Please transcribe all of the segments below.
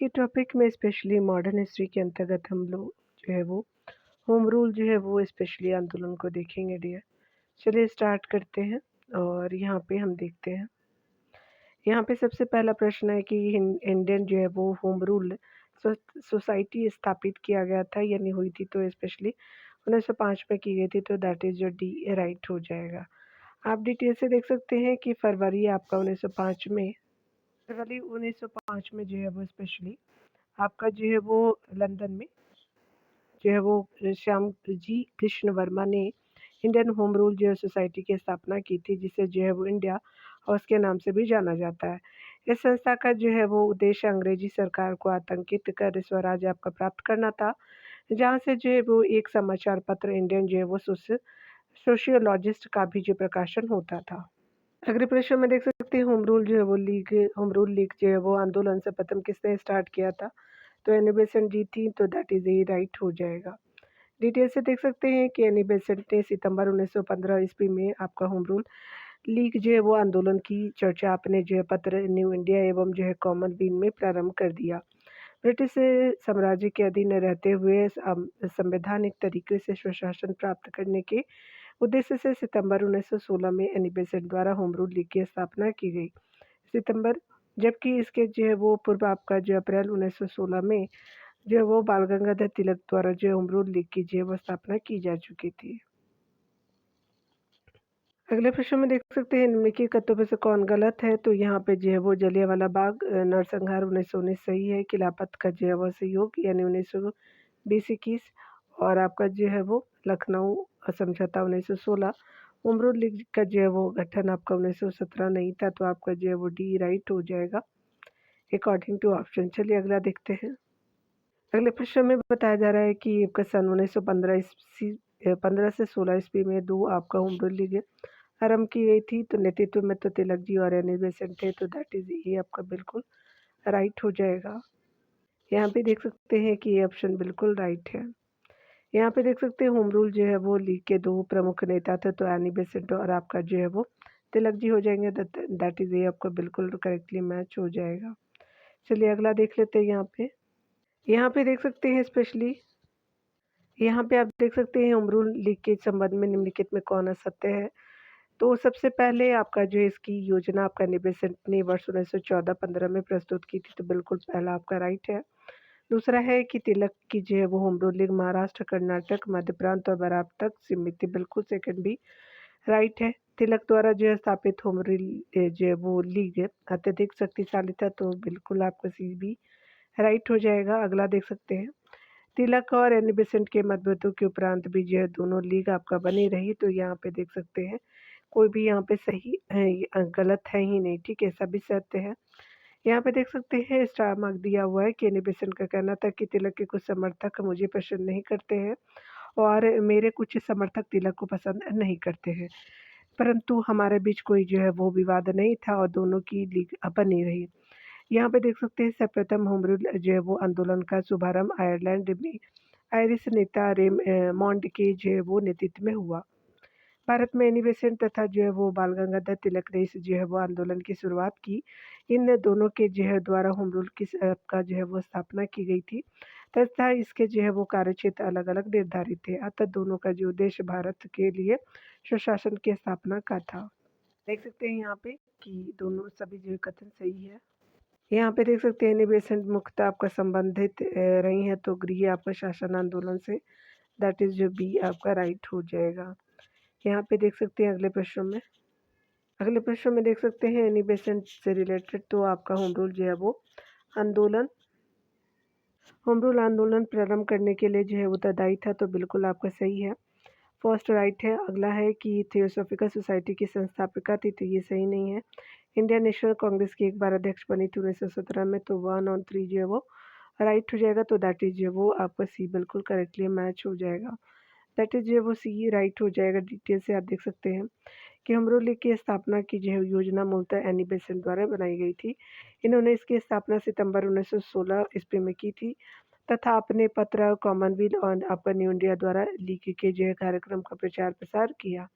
की टॉपिक में specially modern history के अंतर्गत हम लोग जो है वो होम रूल जो है वो स्पेशली आंदोलन को देखेंगे डियर। चलिए स्टार्ट करते हैं और यहाँ पे हम देखते हैं। यहाँ पे सबसे पहला प्रश्न है कि इंडियन जो है वो होम रूल सोसाइटी स्थापित किया गया था यानी हुई थी तो स्पेशली 1905 में की गई थी, तो दैट इज जो डी राइट हो जाएगा। आप डिटेल से देख सकते हैं कि फरवरी आपका 1905 में, फरवरी 1905 में जो है वो स्पेशली आपका जो है वो लंदन में जो है वो श्याम जी कृष्ण वर्मा ने इंडियन होम रूल जो है सोसाइटी की स्थापना की थी, जिसे जो है वो इंडिया हाउस के नाम से भी जाना जाता है। इस संस्था का जो है वो उद्देश्य अंग्रेजी सरकार को आतंकित कर स्वराज आपका प्राप्त करना था, जहाँ से जो है वो एक समाचार पत्र इंडियन जो है वो सोशियोलॉजिस्ट का भी जो प्रकाशन होता था। अगले प्रश्न में देख सकते हैं होम रूल लीग जो है वो आंदोलन से प्रथम किसने स्टार्ट किया था, तो एनी बेसेंट जी थी, तो दैट इज ए राइट हो जाएगा। डिटेल से देख सकते हैं कि एनी बेसेंट ने सितंबर 1915 ईस्वी में आपका होम रूल लीग जो है वो आंदोलन की चर्चा अपने जो है पत्र न्यू इंडिया एवं जो है कॉमनवेल्थ में प्रारंभ कर दिया। ब्रिटिश साम्राज्य के अधीन रहते हुए संवैधानिक तरीके से स्वशासन प्राप्त करने के उद्देश्य से सितंबर 1916 में एनी बेसेंट द्वारा होम रूल लीग की स्थापना की गई। सितंबर, जबकि इसके जो है वो पूर्व आपका जो अप्रैल 1916 में जो है वो बाल गंगाधर तिलक द्वारा जो है होम रूल लीग की जो है वो स्थापना की जा चुकी थी। अगले प्रश्न में देख सकते हैं निम्नलिखित कथनों में से कौन गलत है, तो यहाँ पे जो है वो जलियांवाला बाग नरसंहार 1919 सही है, खिलाफत का जो है वो सहयोग यानी 1920-21, और आपका जो है वो लखनऊ समझौता 1916। होम रूल लीग का जो है वो गठन आपका 1917 नहीं था, तो आपका जो है वो डी राइट हो जाएगा अकॉर्डिंग टू ऑप्शन। चलिए अगला देखते हैं। अगले प्रश्न में बताया जा रहा है कि आपका सन 1915 ईस्वी 15 से 16 ईस्वी में दो आपका होम रूल लीग आरंभ की गई थी, तो नेतृत्व में तो तिलक जी और एनी बेसेंट थे, तो दैट इज ये आपका बिल्कुल राइट हो जाएगा। यहाँ पे देख सकते हैं कि ये ऑप्शन बिल्कुल राइट है। यहाँ पे देख सकते हैं होम रूल जो है वो लीग के दो प्रमुख नेता थे, तो एनी बेसेंट और आपका जो है वो तिलक जी हो जाएंगे, दैट इज ये आपका बिल्कुल करेक्टली मैच हो जाएगा। चलिए अगला देख लेते हैं। यहाँ पे देख सकते हैं स्पेशली यहाँ पे आप देख सकते हैं होम रूल लीग के संबंध में निम्नलिखित में कौन असत्य है। तो सबसे पहले आपका जो है इसकी योजना आपका एनी बेसेंट ने वर्ष 1914-15 में प्रस्तुत की थी, तो बिल्कुल पहला आपका राइट है। दूसरा है कि तिलक की जो है वो Home Rule League Maharashtra, Karnataka, Madhya Prant और बराबर तक सीमित थी, बिल्कुल सेकंड भी राइट है। तिलक द्वारा जो है स्थापित होम रूल जो है वो लीग अत्यधिक शक्तिशाली था, तो बिल्कुल आपका सी भी राइट हो जाएगा। अगला देख सकते हैं। तिलक और एनी बेसेंट के मतभेदों के उपरांत भी जो है दोनों लीग आपका बनी रही, तो यहाँ पे देख सकते हैं कोई भी यहाँ पे सही गलत है ही नहीं, ठीक है, सभी सत्य है। यहाँ पे देख सकते हैं स्टार मार्क दिया हुआ है कि एनी बेसेंट का कहना था कि तिलक के कुछ समर्थक मुझे पसंद नहीं करते हैं और मेरे कुछ समर्थक तिलक को पसंद नहीं करते हैं, परंतु हमारे बीच कोई जो है वो विवाद नहीं था और दोनों की लीग बनी रही। यहाँ पे देख सकते हैं सर्वप्रथम होम रूल जो है वो आंदोलन का शुभारंभ आयरलैंड में आयरिश नेता रेमॉन्ड के जो है वो नेतृत्व में हुआ। भारत में एनी बेसेंट तथा जो है वो बाल गंगाधर तिलक ने इस जो है वो आंदोलन की शुरुआत की। इन दोनों के जो है द्वारा होम रूल की का जो है वो स्थापना की गई थी तथा इसके जो है वो कार्यक्षेत्र अलग अलग निर्धारित थे, अतः दोनों का जो उद्देश्य भारत के लिए स्वशासन की स्थापना का था। देख सकते हैं यहाँ पे कि दोनों सभी जो है कथन सही है। यहाँ पे देख सकते हैं एनी बेसेंट मुख्यतः आपका संबंधित रही है, तो गृह आपका शासन आंदोलन से, दैट इज जो बी आपका राइट हो जाएगा। यहाँ पे देख सकते हैं अगले प्रश्न में देख सकते हैं एनी बेसेंट से रिलेटेड, तो आपका आंदोलन होम रूल आंदोलन प्रारंभ करने के लिए जो है उत्तरदायी था, तो बिल्कुल आपका सही है, फर्स्ट राइट है। अगला है कि थियोसॉफिकल सोसाइटी की संस्थापिका थी, तो ये सही नहीं है। इंडियन नेशनल कांग्रेस की एक बार अध्यक्ष बनी थी 1917 में, तो 1 और 3 जो है वो राइट हो जाएगा, तो दैट इज जो वो आपका सी बिल्कुल करेक्टली मैच हो जाएगा, दैट इज जो वो सी राइट हो जाएगा। डिटेल से आप देख सकते हैं कि होम रूल लीग की स्थापना की जो है योजना मूलतः एनी बेसेंट द्वारा बनाई गई थी। इन्होंने इसकी स्थापना सितंबर 1916 ईस्वी में की थी तथा अपने पत्र कॉमनवेल्थ और आपका न्यू इंडिया द्वारा लीग के जो है कार्यक्रम का प्रचार प्रसार किया।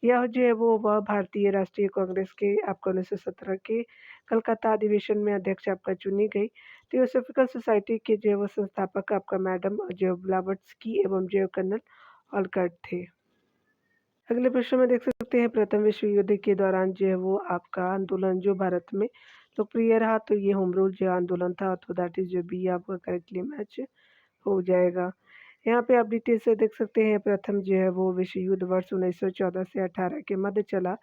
यह जो है वह भारतीय राष्ट्रीय कांग्रेस के आपका 1917 के कलकत्ता अधिवेशन में अध्यक्ष आपका चुनी गई। थियोसॉफिकल सोसाइटी के जो है वो संस्थापक आपका मैडम जो ब्लावत्स्की एवं जो कर्नल ऑलकट थे। अगले प्रश्न में देख सकते हैं प्रथम विश्व युद्ध के दौरान जो है वो आपका आंदोलन जो भारत में लोकप्रिय रहा, तो ये होम रूल जो आंदोलन था, तो दैट इज जो बी आपका करेक्टली मैच हो जाएगा। यहाँ पे आप डिटेल से देख सकते हैं प्रथम जो है वो विश्व युद्ध वर्ष 1914 से 18 के मध्य चला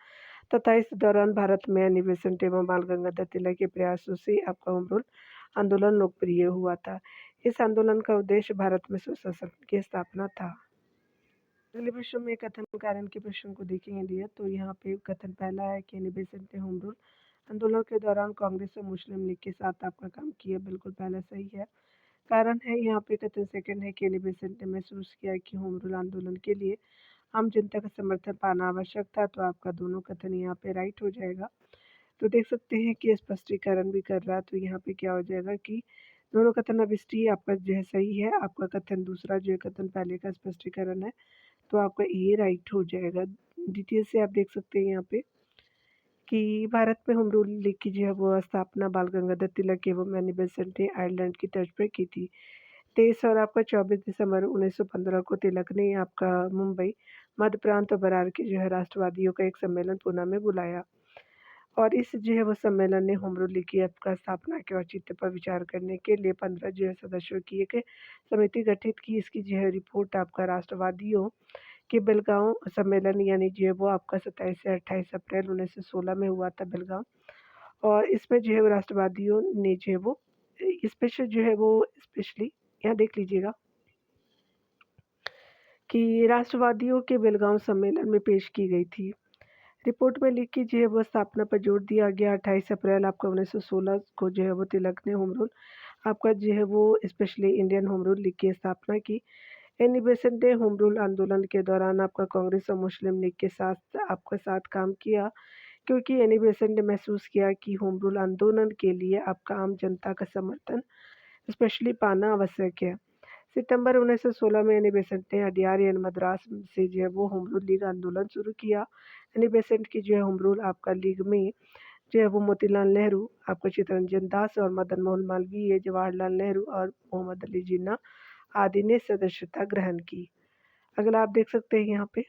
तथा इस दौरान भारत में एनी बेसेंट एवं बाल गंगाधर तिलक के प्रयासों से आपका होम रूल आंदोलन लोकप्रिय हुआ था। इस आंदोलन का उद्देश्य भारत में सुशासन की स्थापना था। अगले प्रश्न में कथन कारण के प्रश्न को देखेंगे डियर। तो यहाँ पे कथन पहला है कि एनी बेसेंट ने होम रूल आंदोलन के दौरान कांग्रेस और मुस्लिम लीग के साथ आपका काम किया, बिल्कुल पहला सही है। कारण है यहाँ पे कथन सेकंड है कि एनी बेसेंट ने महसूस किया कि होम रूल आंदोलन के लिए आम जनता का समर्थन पाना आवश्यक था, तो आपका दोनों कथन यहाँ पे राइट हो जाएगा। तो देख सकते हैं कि स्पष्टीकरण भी कर रहा है, तो यहाँ पे क्या हो जाएगा कि दोनों कथन अब आपका जो है सही है। आपका कथन दूसरा जो है कथन पहले का स्पष्टीकरण है, तो आपका ये राइट हो जाएगा। डिटेल से आप देख सकते हैं यहाँ पे कि भारत में होम रूल लीग की जो है वो स्थापना बाल गंगाधर तिलक एवं एनी बेसेंट ने आयरलैंड की तर्ज पर की थी। 23 और आपका 24 दिसंबर 1915 को तिलक ने आपका मुंबई मध्य प्रांत और बरार के जो है राष्ट्रवादियों का एक सम्मेलन पुणे में बुलाया और इस जो है वो सम्मेलन ने होम रूल लीग की आपका स्थापना के औचित्य पर विचार करने के लिए 15 जो है सदस्यों की एक समिति गठित की। इसकी जो है रिपोर्ट आपका राष्ट्रवादियों के बेलगांव सम्मेलन यानी जो है वो आपका 27 से 28 अप्रैल 1916 में हुआ था बेलगांव, और इसमें जो है वो राष्ट्रवादियों ने जो है वो स्पेशल जो है वो स्पेशली यहाँ देख लीजिएगा कि राष्ट्रवादियों के बेलगांव सम्मेलन में पेश की गई थी। रिपोर्ट में लिख की जो है वो स्थापना पर जोर दिया गया। 28 अप्रैल आपका 1916 को जो है वो तिलक ने होम रूल आपका जो है वो specially Indian home Rule league की स्थापना की। एनी बेसेंट ने होम रूल आंदोलन के दौरान आपका कांग्रेस और मुस्लिम लीग के साथ आपका साथ काम किया, क्योंकि एनी बेसेंट ने महसूस किया कि होम रूल आंदोलन के लिए आपका आम जनता का समर्थन स्पेशली पाना आवश्यक है। सितंबर 1916 में एनी बेसेंट ने अडियार यानी मद्रास से जो है वो होम रूल लीग आंदोलन शुरू किया। एनी बेसेंट की जो है होम रूल आपका लीग में जो है वो मोतीलाल नेहरू, आपका चित्तरंजन दास और मदन मोहन मालवीय, जवाहरलाल नेहरू और मोहम्मद अली जिन्ना आदि ने सदस्यता ग्रहण की। अगला आप देख सकते हैं यहाँ पे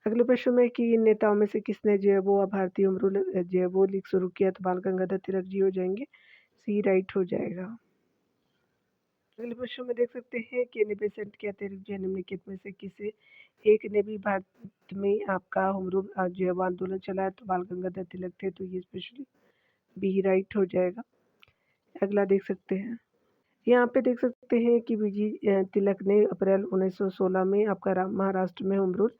अगले प्रश्न में कि इन नेताओं में से किसने जो है वो भारतीय होम रूल जो है वो लीग शुरू किया, तो बाल गंगाधर तिलक जी हो जाएंगे, सी राइट हो जाएगा। अगले प्रश्न में देख सकते हैं कि एनी बेसेंट के अतिरिक्त जो निम्नलिखित में से किसी एक ने भी भारत में आपका होम रूल जो है वो आंदोलन चलाया, तो बाल गंगाधर तिलक थे, तो ये स्पेशली बी राइट हो जाएगा। अगला देख सकते हैं यहाँ पे देख सकते हैं कि बीजी तिलक ने अप्रैल 1916 में आपका महाराष्ट्र में होम रूल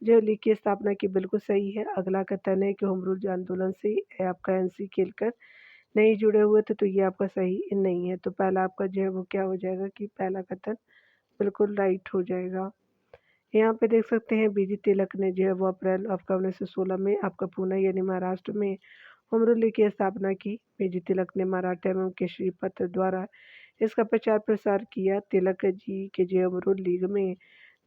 जो लीग की स्थापना की, बिल्कुल सही है। अगला कथन है कि होम रूल आंदोलन से आपका एनसी खेलकर नहीं जुड़े हुए थे, तो ये आपका सही नहीं है। तो पहला आपका जो है वो क्या हो जाएगा कि पहला कथन बिल्कुल राइट हो जाएगा। यहाँ पे देख सकते हैं बीजी तिलक ने जो है वो अप्रैल आपका 1916 में आपका पुणे यानी महाराष्ट्र में होम रूल लीग की स्थापना की। बीजी तिलक ने मराठा एवं केसरी पत्र द्वारा इसका प्रचार प्रसार किया। तिलक जी के जो होम रूल लीग में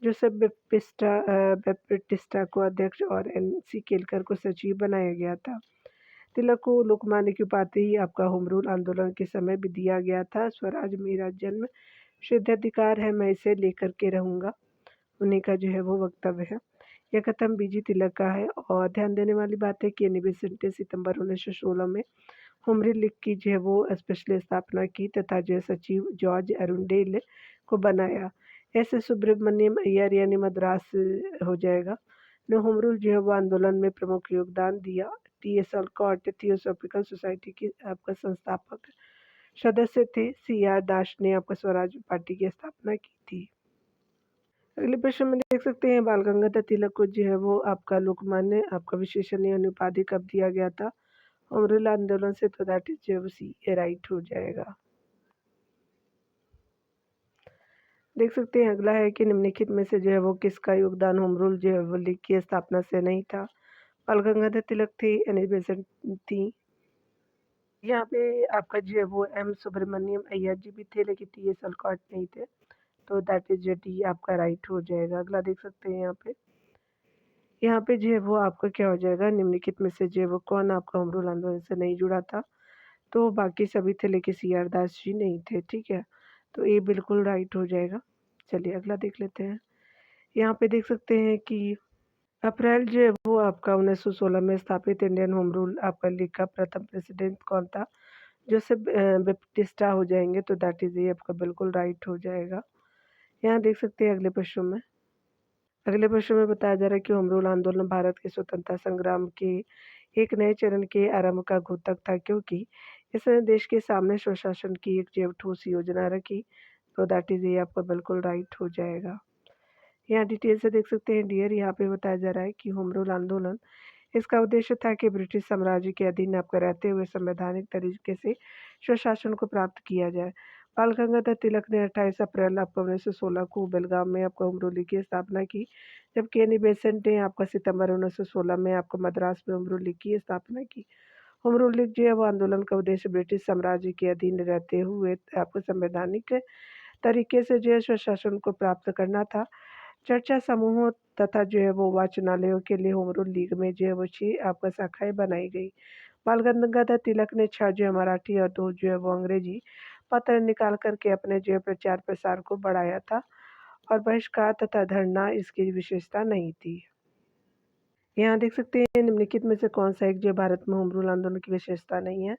जोसेफ बैप्टिस्टा को अध्यक्ष और एनसी केलकर को सचिव बनाया गया था। तिलक को लोकमान्य की उपाधि आपका होम रूल आंदोलन के समय भी दिया गया था। स्वराज मेरा जन्म सिद्ध अधिकार है, मैं इसे लेकर के रहूँगा, उन्हीं का जो है वो वक्तव्य है। यह कथन बीजी तिलक का है। और ध्यान देने वाली बात है कि एनी बेसेंट ने सितंबर 1916 में होम रूल लीग की जो है वो स्पेशली स्थापना की तथा जो सचिव जॉर्ज अरुंडेल को बनाया। ऐसे सुब्रमण्यम अय्यर यानी मद्रास हो जाएगा ने होम रूल जो है वो आंदोलन में प्रमुख योगदान दिया। टी.एस. ऑलकॉट थियोसॉफिकल सोसाइटी के आपका संस्थापक सदस्य थे। सी.आर. दास ने आपका स्वराज पार्टी की स्थापना की थी। अगले प्रश्न में देख सकते हैं बाल गंगाधर तिलक को जो है वो आपका लोकमान्य आपका विशेषण यानी उपाधि कब दिया गया था, होम रूल आंदोलन से, तो दैट इज जो है वो सी राइट हो जाएगा। देख सकते हैं अगला है कि निम्नलिखित में से जो है वो किसका योगदान होम रूल जो है वो लीग की स्थापना से नहीं था। बाल गंगाधर तिलक थे, एनी बेसेंट थी। यहाँ पे आपका जो है वो एम सुब्रमण्यम अय्यर जी भी थे, लेकिन टी.एस. ऑलकॉट नहीं थे, तो दैट इज डी आपका राइट हो जाएगा। अगला देख सकते हैं यहाँ पे यहाँ पे जो है वो आपका क्या हो जाएगा, निम्नलिखित में से जो है वो कौन आपका होम रूल आंदोलन से नहीं जुड़ा था? तो बाकी सभी थे लेकिन सी.आर. दास जी नहीं थे, ठीक है? तो ये बिल्कुल राइट हो जाएगा। चलिए अगला देख लेते हैं। यहाँ पे देख सकते हैं कि अप्रैल जो है वो आपका 1916 में स्थापित इंडियन होम रूल आपका लीग का प्रथम प्रेसिडेंट कौन था? जोसेफ बैप्टिस्टा हो जाएँगे, तो दैट इज़ ये आपका बिल्कुल राइट हो जाएगा। यहाँ देख सकते हैं अगले प्रश्न में बताया जा रहा है कि होम रूल आंदोलन भारत के स्वतंत्रता संग्राम के एक नए चरण के आरंभ का द्योतक था, क्योंकि इसने देश के सामने स्वशासन की एक जो ठोस योजना रखी, तो दैट इज़ ये आपका बिल्कुल राइट हो जाएगा। यहाँ डिटेल से देख सकते हैं डियर, यहाँ पे बताया जा रहा है कि होम रूल आंदोलन इसका उद्देश्य था कि ब्रिटिश साम्राज्य के अधीन आपका रहते हुए संवैधानिक तरीके से स्वशासन को प्राप्त किया जाए। बाल गंगाधर तिलक ने 28 अप्रैल आपका 1916 को बेलगाम में आपका होम रूल लीग की स्थापना की, जबकि एनी बेसेंट ने आपका सितंबर 1916 में आपको मद्रास में होम रूल लीग की स्थापना की। होम रूल लीग जो है वो आंदोलन का उद्देश्य ब्रिटिश साम्राज्य के अधीन रहते हुए आपको संवैधानिक तरीके से जो है स्वशासन को प्राप्त करना था। चर्चा समूहों तथा जो है वो वाचनालयों के लिए होम रूल लीग में जो है वो 6 आपका शाखाएँ बनाई गई। बाल गंगाधर तिलक ने 6 जो है मराठी और 2 जो है वो अंग्रेजी पत्र निकाल कर के अपने जो है प्रचार-प्रसार को बढ़ाया था, और बहिष्कार तथा धरना इसकी विशेषता नहीं थी। यहाँ देख सकते हैं निम्नलिखित में से कौन-सा एक जो भारत में होम रूल आंदोलन की विशेषता नहीं है?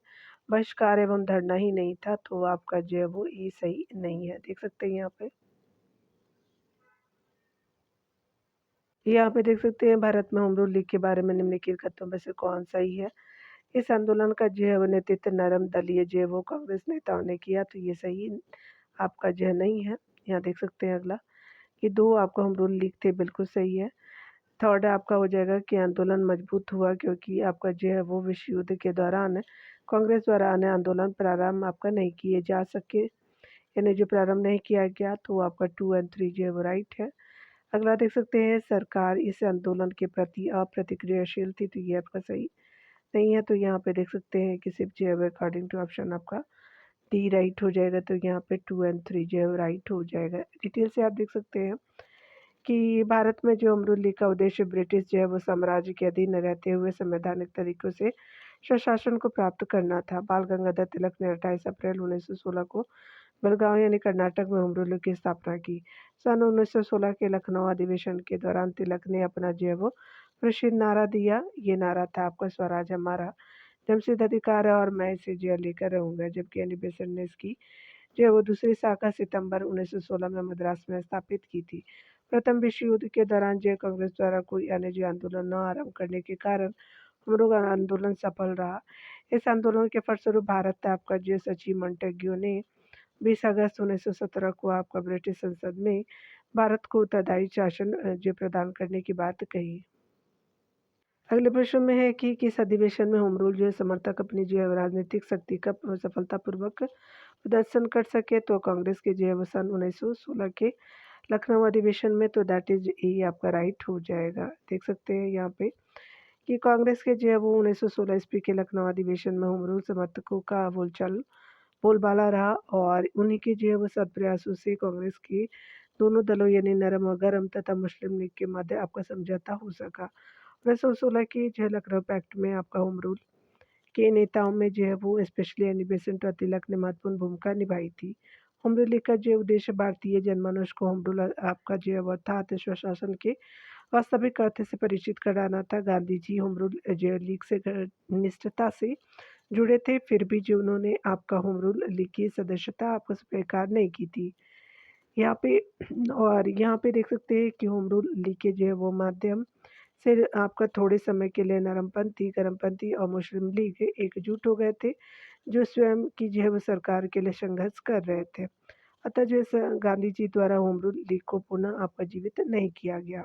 बहिष्कार एवं धरना ही नहीं था, तो आपका जो है वो ये सही नहीं है। देख सकते हैं यहाँ पे देख सकते हैं भारत में होम रूल लीग के बारे में निम्नलिखित कथनों में से कौन सही है? इस आंदोलन का जो है वो नेतृत्व नरम दलीय जो है वो कांग्रेस नेताओं ने किया, तो ये सही आपका जो है नहीं है। यहाँ देख सकते हैं अगला कि 2 आपका होम रूल लीग थे, बिल्कुल सही है। थर्ड आपका हो जाएगा कि आंदोलन मजबूत हुआ क्योंकि आपका जो है वो विश्व युद्ध के दौरान कांग्रेस द्वारा अन्य आंदोलन प्रारंभ आपका नहीं किए जा सके, यानी जो प्रारंभ नहीं किया गया, तो आपका 2 एंड 3 जो है वो राइट है। अगला देख सकते हैं सरकार इस आंदोलन के प्रति अप्रतिक्रियाशील थी, तो ये आपका सही नहीं है। तो यहाँ पे देख सकते हैं कि सिर्फ जो है अकॉर्डिंग टू ऑप्शन आपका डी राइट हो जाएगा, तो यहाँ पे 2 एंड 3 जो है राइट हो जाएगा। डिटेल से आप देख सकते हैं कि भारत में जो अमरूद लीग का उद्देश्य ब्रिटिश जो है वो साम्राज्य के अधीन रहते हुए संवैधानिक तरीकों से स्वशासन को प्राप्त करना था। बाल गंगाधर तिलक ने 28 अप्रैल 1916 को बेलगांव यानी कर्नाटक में होम रूल की स्थापना की। सन 1916 के लखनऊ अधिवेशन के दौरान तिलक ने अपना जो है वो प्रसिद्ध नारा दिया। ये नारा था आपका स्वराज हमारा, जमशेद अधिकार है और मैं इसे जो है लेकर रहूंगा। जबकि एनी बेसेंट ने इसकी जो है वो दूसरी शाखा सितंबर 1916 में मद्रास में स्थापित की थी। प्रथम विश्व युद्ध के दौरान जो है कांग्रेस द्वारा कोई अन्य जो आंदोलन न आरंभ करने के कारण हम लोग आंदोलन सफल रहा। इस आंदोलन के फलस्वरूप भारत आपका जो सचिव मॉन्टेग्यू ने 20 अगस्त 1917 को आपका ब्रिटिश संसद में भारत को उत्तरदायी शासन जो प्रदान करने की बात कही। अगले प्रश्न में है कि किस अधिवेशन में होम रूल जो है समर्थक अपनी जो है राजनीतिक शक्ति का सफलतापूर्वक प्रदर्शन कर सके, तो कांग्रेस के जो है वो सन 1916 के लखनऊ अधिवेशन में, तो दैट इज ये आपका राइट हो जाएगा। देख सकते हैं यहाँ पे कि कांग्रेस के जो है वो 1916 ईस्वी के लखनऊ अधिवेशन में होम रूल समर्थकों का बोलबाला रहा, और उन्हीं के जो है वो सद प्रयासों से कांग्रेस के दोनों दलों यानी नरम और गरम तथा मुस्लिम लीग के मध्य आपका समझौता हो सका। 1916 की जो है लखनऊ पैक्ट में आपका होम रूल के नेताओं में जो है वो स्पेशली एनी बेसेंट और तिलक ने महत्वपूर्ण भूमिका निभाई थी। होम रूल लीग का जो उद्देश्य भारतीय जनमानस को होम रूल आपका जो है वो अर्थात स्वशासन के वास्तविक अर्थ से परिचित कराना था। गांधी जी होम रूल जो है लीग से निष्ठता से जुड़े थे, फिर भी जो उन्होंने आपका होम रूल लीग की सदस्यता आपको स्वीकार नहीं की थी। यहाँ पे और यहाँ पे देख सकते हैं कि होम रूल लीग के जो है वो माध्यम से आपका थोड़े समय के लिए नरमपंथी, गरमपंथी और मुस्लिम लीग एकजुट हो गए थे, जो स्वयं की जो है वो सरकार के लिए संघर्ष कर रहे थे। अतः जो है गांधी जी द्वारा होम रूल लीग को पुनः आपका जीवित नहीं किया गया।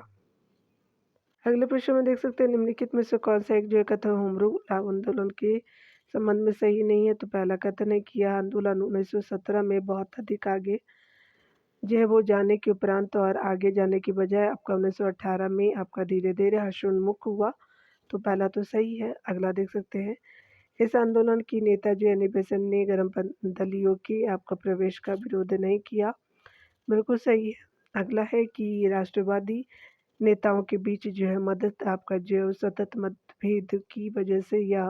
अगले प्रश्न में देख सकते हैं निम्नलिखित में से कौन सा एक जो है कथन होम रूल आंदोलन के संबंध में सही नहीं है। तो पहला कथन है कि यह आंदोलन 1917 में बहुत अधिक आगे जो है वो जाने के उपरांत और आगे जाने की बजाय आपका 1918 में आपका धीरे-धीरे हर्षोन्मुख हुआ, तो पहला तो सही है। अगला देख सकते हैं, इस आंदोलन की नेता जो एनी बेसेंट ने दलियों के आपका प्रवेश का विरोध नहीं किया, बिल्कुल सही है। अगला है कि राष्ट्रवादी नेताओं के बीच जो है मदद आपका जो है सतत मतभेद की वजह से या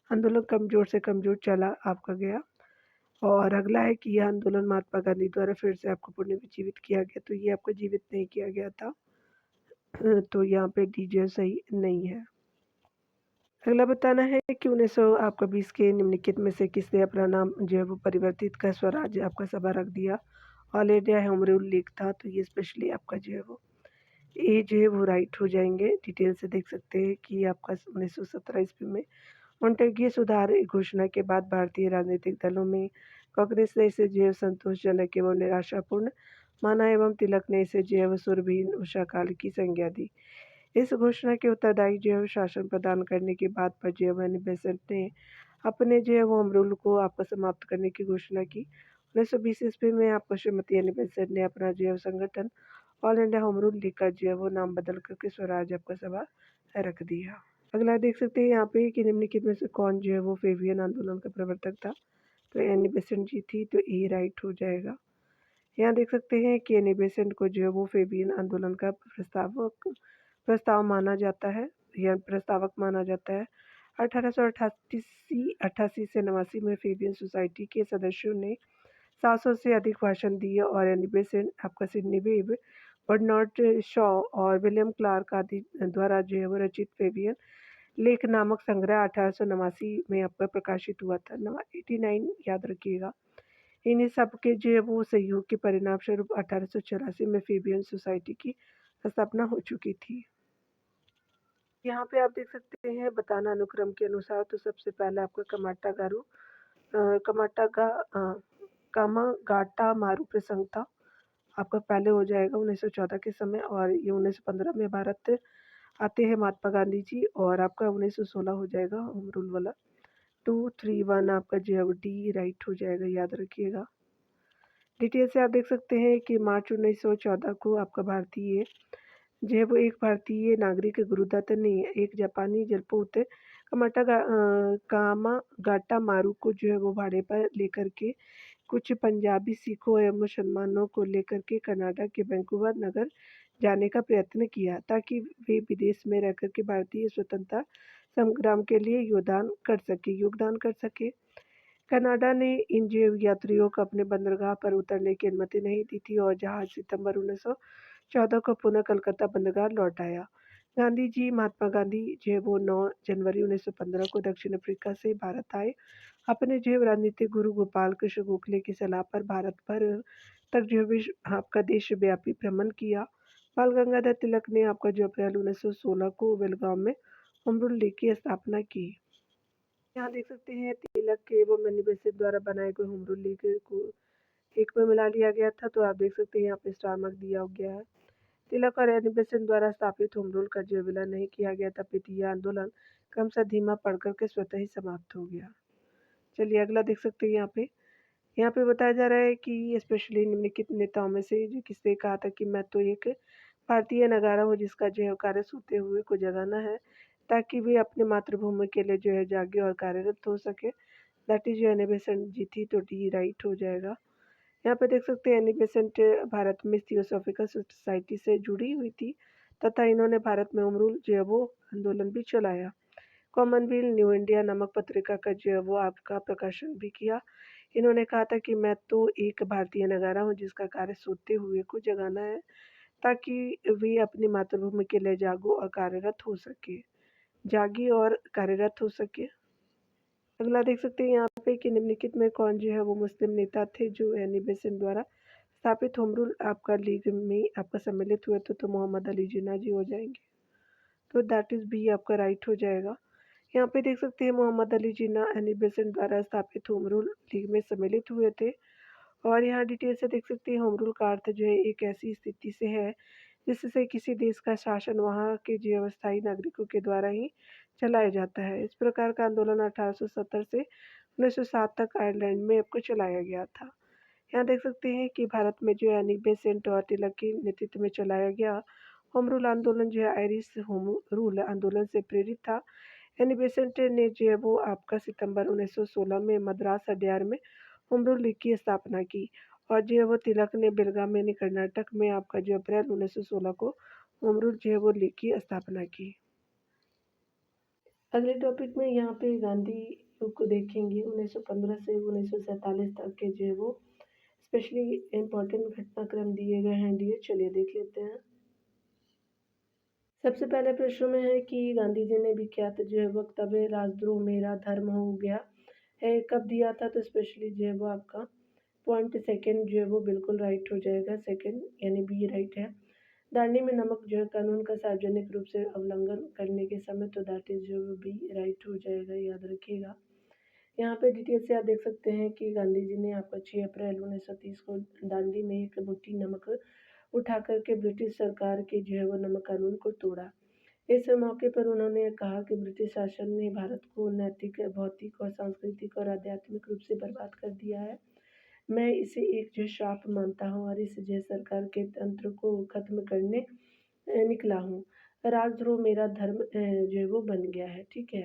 आंदोलन कमज़ोर से कमज़ोर चला आपका गया। और अगला है कि यह आंदोलन महात्मा गांधी द्वारा फिर से आपको पुनर्जीवित किया गया, तो ये आपको जीवित नहीं किया गया था। तो यहाँ पे डी सही नहीं है। अगला बताना है कि 1900 आपका 20 के निम्नलिखित में से किसने अपना नाम जो है वो परिवर्तित कर स्वराज आपका सभा रख दिया? All India home Rule league था, तो ये स्पेशली आपका जो है वो ये जो है वो राइट हो जाएंगे। डिटेल से देख सकते हैं कि आपका 1917 ईस्वी में मोंटेग्यू सुधार घोषणा के बाद भारतीय राजनीतिक दलों में कांग्रेस ने इसे जो है संतोषजनक एवं निराशापूर्ण माना एवं तिलक ने इसे जो है वो सुरभीन उषा काल की संज्ञा दी। इस घोषणा के उत्तरदायी जो है शासन प्रदान करने के बाद पर जो है बेसेंट ने अपने जो है वो होम रूल को आपको समाप्त करने की घोषणा की। 1920 ईस्वी में आपको श्रीमती एनी बेसेंट ने अपना जो है संगठन all India home Rule league का जो है वो नाम बदल करके स्वराज आपका सभा रख दिया। अगला देख सकते हैं यहाँ पे कि निम्नलिखित में से कौन जो है वो फेबियन आंदोलन का प्रवर्तक था? तो एनी बेसेंट जी थी, तो ए राइट हो जाएगा। यहाँ देख सकते हैं कि एनी बेसेंट को जो है वो फेबियन आंदोलन का प्रस्ताव माना जाता है या प्रस्तावक माना जाता है। 1888 से 89 में फेबियन सोसाइटी के सदस्यों ने 700 से अधिक भाषण दिए और एनी बेसेंट आपका सिडनी वेब, बर्नार्ड शॉ और विलियम क्लार्क आदि द्वारा जो है वो रचित फेबियन लेख नामक संग्रह 1889 में आपका प्रकाशित हुआ था। 89 याद रखिएगा। इन्हीं सब के जो है वो सहयोग के परिणाम स्वरूप 1884 में फेबियन सोसाइटी की स्थापना हो चुकी थी। यहाँ पे आप देख सकते हैं बताना अनुक्रम के अनुसार, तो सबसे पहले आपका कामागाटा मारू प्रसंग था, आपका पहले हो जाएगा 1914 के समय, और ये 1915 में भारत आते हैं महात्मा गांधी जी, और आपका 1916 हो जाएगा होम रूल वाला। 231 आपका जो है डी राइट हो जाएगा, याद रखिएगा। डिटेल से आप देख सकते हैं कि मार्च 1914 को आपका भारतीय जो है वो एक भारतीय नागरिक गुरुदत्त ने एक जापानी जलपोत कामागाटा मारू को जो है वो भाड़े पर लेकर के कुछ पंजाबी सिखों एवं मुसलमानों को लेकर के कनाडा के वैंकूवर नगर जाने का प्रयत्न किया ताकि वे विदेश में रहकर के भारतीय स्वतंत्रता संग्राम के लिए योगदान कर सके। कनाडा ने इन जैव यात्रियों को अपने बंदरगाह पर उतरने की अनुमति नहीं दी थी और जहाज सितंबर 1914 को पुनः कलकत्ता बंदरगाह लौट आया। गांधी जी महात्मा गांधी जो है वो 9 जनवरी 1915 को दक्षिण अफ्रीका से भारत आए। अपने जो है राजनीतिक गुरु गोपाल कृष्ण गोखले की सलाह पर भारत भर तक जो है आपका देशव्यापी भ्रमण किया। बाल गंगाधर तिलक ने आपका जो अप्रैल 1916 को बेलगांव में होम रूल लीग की स्थापना की। यहाँ देख सकते हैं तिलक के एवं मनी बेसेंट द्वारा बनाए गए होम रूल लीग को एक में मिला लिया गया था, तो आप देख सकते हैं यहाँ पे स्टार मार्क दिया गया है। तिलक और एनी बेसेंट द्वारा स्थापित होम रूल का जो विलय नहीं किया गया था, यह आंदोलन क्रमशः धीमा पड़ करके स्वतः ही समाप्त हो गया। चलिए अगला देख सकते हैं यहाँ पे बताया जा रहा है कि स्पेशली निम्नलिखित नेताओं में से जो किसने कहा था कि मैं तो एक भारतीय नगारा हूँ जिसका जो है कार्य सोते हुए को जगाना है ताकि वे अपने मातृभूमि के लिए जो है जागे और कार्यरत हो सके। दैट इज जो एनी बेसेंट जी थी, तो डी राइट हो जाएगा। यहाँ पे देख सकते हैं एनी बेसेंट भारत में थियोसॉफिकल सोसाइटी से जुड़ी हुई थी तथा इन्होंने भारत में होम रूल जो है वो आंदोलन भी चलाया। कॉमनवेल्थ न्यू इंडिया नामक पत्रिका का जो है वो आपका प्रकाशन भी किया। इन्होंने कहा था कि मैं तो एक भारतीय नगारा हूँ जिसका कार्य सोते हुए को जगाना है ताकि वे अपनी मातृभूमि के लिए जागी और कार्यरत हो सके। अगला देख सकते हैं यहाँ पे कि निम्नलिखित में कौन जो है वो मुस्लिम नेता थे जो एनी बेसेंट द्वारा स्थापित होम रूल आपका लीग में आपका सम्मिलित हुए थे, तो मोहम्मद अली जिन्ना जी हो जाएंगे, तो दैट इज बी आपका राइट हो जाएगा। यहाँ पे देख सकते हैं मोहम्मद अली जिन्ना एनी बेसेंट द्वारा स्थापित होम रूल लीग में सम्मिलित हुए थे। और यहाँ डिटेल से देख सकते हैं होम रूल का अर्थ जो है एक ऐसी स्थिति से है जिससे किसी देश का शासन वहाँ के जो अस्थायी नागरिकों के द्वारा ही चलाया जाता है। इस प्रकार का आंदोलन 1870 से 1907 तक आयरलैंड में आपको चलाया गया था। यहाँ देख सकते हैं कि भारत में जो है एनी बेसेंट और तिलक के नेतृत्व में चलाया गया होम रूल आंदोलन जो है आयरिश होम रूल आंदोलन से प्रेरित था। एनी बेसेंट ने जो है वो आपका सितंबर 1916 में मद्रास अड्यार में होम रूल लीग की स्थापना की और जो है वो तिलक ने बेलगाम यानी कर्नाटक में आपका जो अप्रैल 1916 को होम रूल जो है वो लीग की स्थापना की। अगले टॉपिक में यहाँ पे गांधी युग को देखेंगे। 1915 से 1947 तक के जो है वो स्पेशली इम्पोर्टेंट घटनाक्रम दिए गए हैं डियर, चलिए देख लेते हैं। सबसे पहले प्रश्न में है कि गांधी जी ने विख्यात जो है वक्तव्य राजद्रोह मेरा धर्म हो गया है कब दिया था, तो स्पेशली जो है वो आपका पॉइंट सेकंड जो है वो बिल्कुल राइट हो जाएगा, सेकंड यानी बी राइट है। दांडी में नमक जो है कानून का सार्वजनिक रूप से उल्लंघन करने के समय, तो दैट इज जो बी राइट हो जाएगा, याद रखिएगा। यहाँ पे डिटेल से आप देख सकते हैं कि गांधी जी ने आपका 6 अप्रैल 1930 को दांडी में एक मुट्ठी नमक उठा करके ब्रिटिश सरकार के जो है वो नमक कानून को तोड़ा। इस मौके पर उन्होंने कहा कि ब्रिटिश शासन ने भारत को नैतिक, भौतिक और सांस्कृतिक और आध्यात्मिक रूप से बर्बाद कर दिया है। मैं इसे एक जो श्राप मानता हूँ और इस जो सरकार के तंत्र को खत्म करने निकला हूँ। राजद्रोह मेरा धर्म जो है वो बन गया है। ठीक है,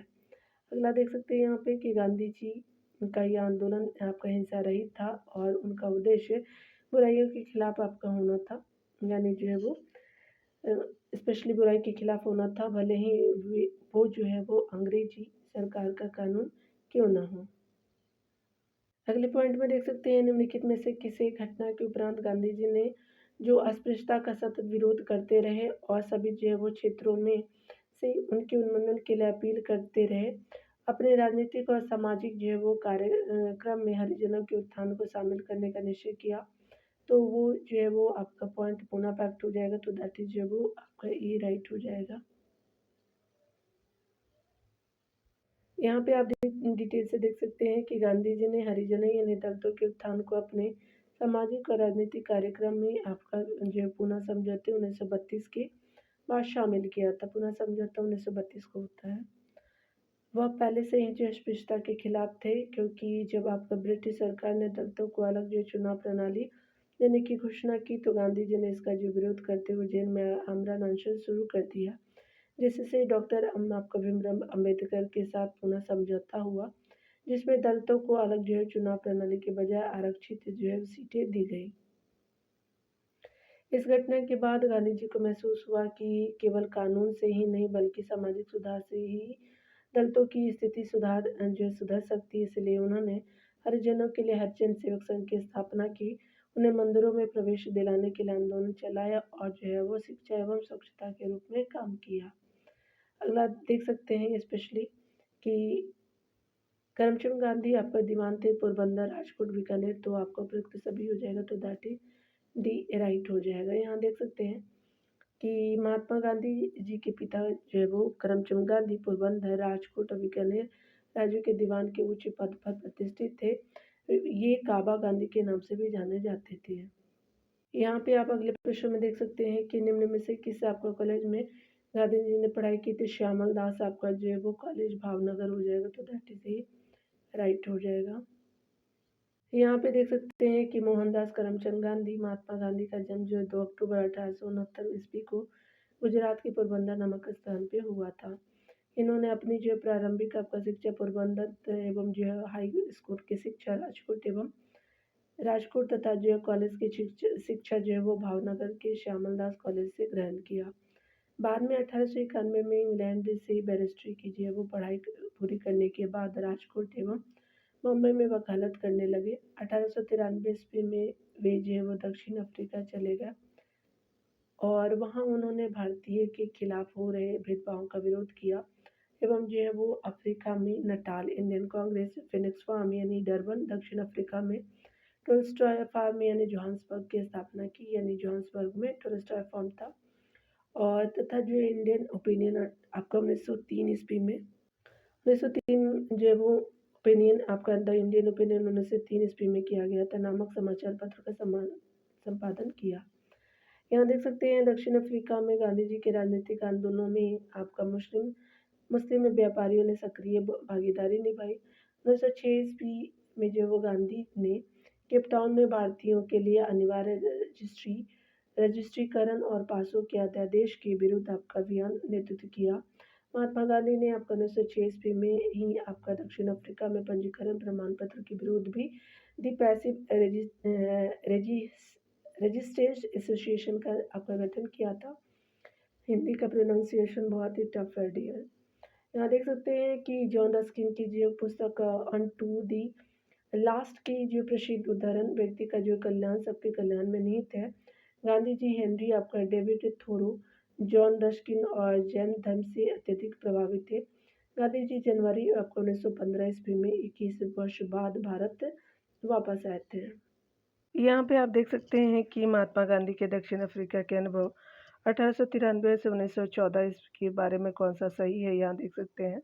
अगला देख सकते हैं यहाँ पे कि गांधी जी का ये आंदोलन आपका हिंसा रहित था और उनका उद्देश्य बुराइयों के खिलाफ आपका होना था, यानी जो है वो स्पेशली बुराई के खिलाफ होना था, भले ही वो जो है वो अंग्रेजी सरकार का कानून क्यों ना हो। अगले पॉइंट में देख सकते हैं निम्नलिखित में से किसी घटना के उपरांत गांधी जी ने जो अस्पृश्यता का सतत विरोध करते रहे और सभी जो है वो क्षेत्रों में से उनके उन्मूलन के लिए अपील करते रहे, अपने राजनीतिक और सामाजिक जो है वो कार्यक्रम में हरिजनों के उत्थान को शामिल करने का निश्चय किया, तो वो जो है वो आपका पॉइंट पुनः पैक्ट हो जाएगा, तो दैट इज जो है वो आपका ई राइट हो जाएगा। यहाँ पे आप डिटेल से देख सकते हैं कि गांधी जी ने हरिजनों यानी दलितों के उत्थान को अपने सामाजिक और राजनीतिक कार्यक्रम में आपका जो पुनः समझौते 1932 के बाद शामिल किया था। पुनः समझौता 1932 को होता है। वह पहले से ही जो अस्पृश्यता के खिलाफ थे, क्योंकि जब आपका ब्रिटिश सरकार ने दलितों को अलग जो चुनाव प्रणाली देने की घोषणा की, तो गांधी जी ने इसका जो विरोध करते हुए जेल में आमरण अनशन शुरू कर दिया, जिससे डॉक्टर आपका भीमराव अम्बेडकर के साथ पुनः समझौता हुआ, जिसमें दलितों को अलग जो है चुनाव प्रणाली के बजाय आरक्षित जो है सीटें दी गई। इस घटना के बाद गांधी जी को महसूस हुआ कि केवल कानून से ही नहीं बल्कि सामाजिक सुधार से ही दलितों की स्थिति सुधर सकती है। इसलिए उन्होंने हरिजनों के लिए हरिजन सेवक संघ की स्थापना की, उन्हें मंदिरों में प्रवेश दिलाने के लिए आंदोलन चलाया और जो है वो शिक्षा एवं स्वच्छता के रूप में काम किया। अगला देख सकते हैं स्पेशली कि करमचंद गांधी आपका दीवान थे पोरबंदर, राजकोट, बीकानेर, तो आपका उपयुक्त सभी हो जाएगा, तो दैट इज डी राइट हो जाएगा। यहाँ देख सकते हैं कि महात्मा गांधी जी के पिता जो है वो करमचंद गांधी पोरबंदर, राजकोट और बीकानेर राज्यों के दीवान के उच्च पद पर प्रतिष्ठित थे। ये काबा गांधी के नाम से भी जाने जाते थे। यहाँ पे आप अगले प्रश्न में देख सकते हैं कि निम्न में से किस आपका कॉलेज में गांधी जी ने पढ़ाई की थी। श्यामल दास आपका जो है वो कॉलेज भावनगर हो जाएगा, तो दैट इज ही राइट हो जाएगा। यहाँ पे देख सकते हैं कि मोहनदास करमचंद गांधी, महात्मा गांधी का जन्म जो है 2 अक्टूबर 1869 ईस्वी को गुजरात के पोरबंदर नामक स्थान पे हुआ था। इन्होंने अपनी जो प्रारंभिक आपका शिक्षा पोरबंदर एवं जो है हाई स्कूल की शिक्षा राजकोट तथा जो है कॉलेज की शिक्षा जो है वो भावनगर के श्यामल दास कॉलेज से ग्रहण किया। बाद में 1891 में इंग्लैंड से बैरिस्ट्री की जो है वो पढ़ाई पूरी करने के बाद राजकोट एवं मुंबई में वकालत करने लगे। 1893 ईस्वी में वे जो है वो दक्षिण अफ्रीका चले गए और वहाँ उन्होंने भारतीय के खिलाफ हो रहे भेदभाव का विरोध किया एवं जो है वो अफ्रीका में Natal Indian Congress, Phoenix farm यानी डरबन, दक्षिण अफ्रीका में टोल्स्टॉय फार्म यानी जोहान्सबर्ग की स्थापना की, यानी जोहान्सबर्ग में टोल्स्टॉय फार्म था। और तथा जो इंडियन ओपिनियन आपका 1903 ईस्वी में 1903 जो है वो ओपिनियन आपका द इंडियन ओपिनियन 1903 ईस्वी में किया गया था नामक समाचार पत्र का संपादन किया। यहाँ देख सकते हैं दक्षिण अफ्रीका में गांधी जी के राजनीतिक आंदोलनों में आपका मुस्लिम व्यापारियों ने सक्रिय भागीदारी निभाई। 1906 ईस्वी में जो वो गांधी ने केप टाउन में भारतीयों के लिए अनिवार्य रजिस्ट्रीकरण और पासों के अध्यादेश के विरुद्ध आपका अभियान नेतृत्व किया। महात्मा गांधी ने आपका 1906 ईस्वी में ही आपका दक्षिण अफ्रीका में पंजीकरण प्रमाण पत्र के विरोध भी दी पैसिव रेजिस्टेंस एसोसिएशन का आपका गठन किया था। हिंदी का प्रोनाउंसिएशन बहुत ही टफ है डियर। यहाँ देख सकते हैं कि जॉन रस्किन की जो पुस्तक अनटू दी लास्ट की जो प्रसिद्ध उदाहरण व्यक्ति का जो कल्याण सबके कल्याण में निहित है। गांधी जी हेनरी आपका डेविड थोरो जॉन रस्किन और जैन धर्म से अत्यधिक प्रभावित थे। गांधी जी जनवरी आपको 1915 ईस्वी में 21 वर्ष बाद भारत वापस आए थे। यहाँ पे आप देख सकते हैं कि महात्मा गांधी के दक्षिण अफ्रीका के अनुभव 1893 से 1914 ईस्वी के बारे में कौन सा सही है, यहाँ देख सकते हैं।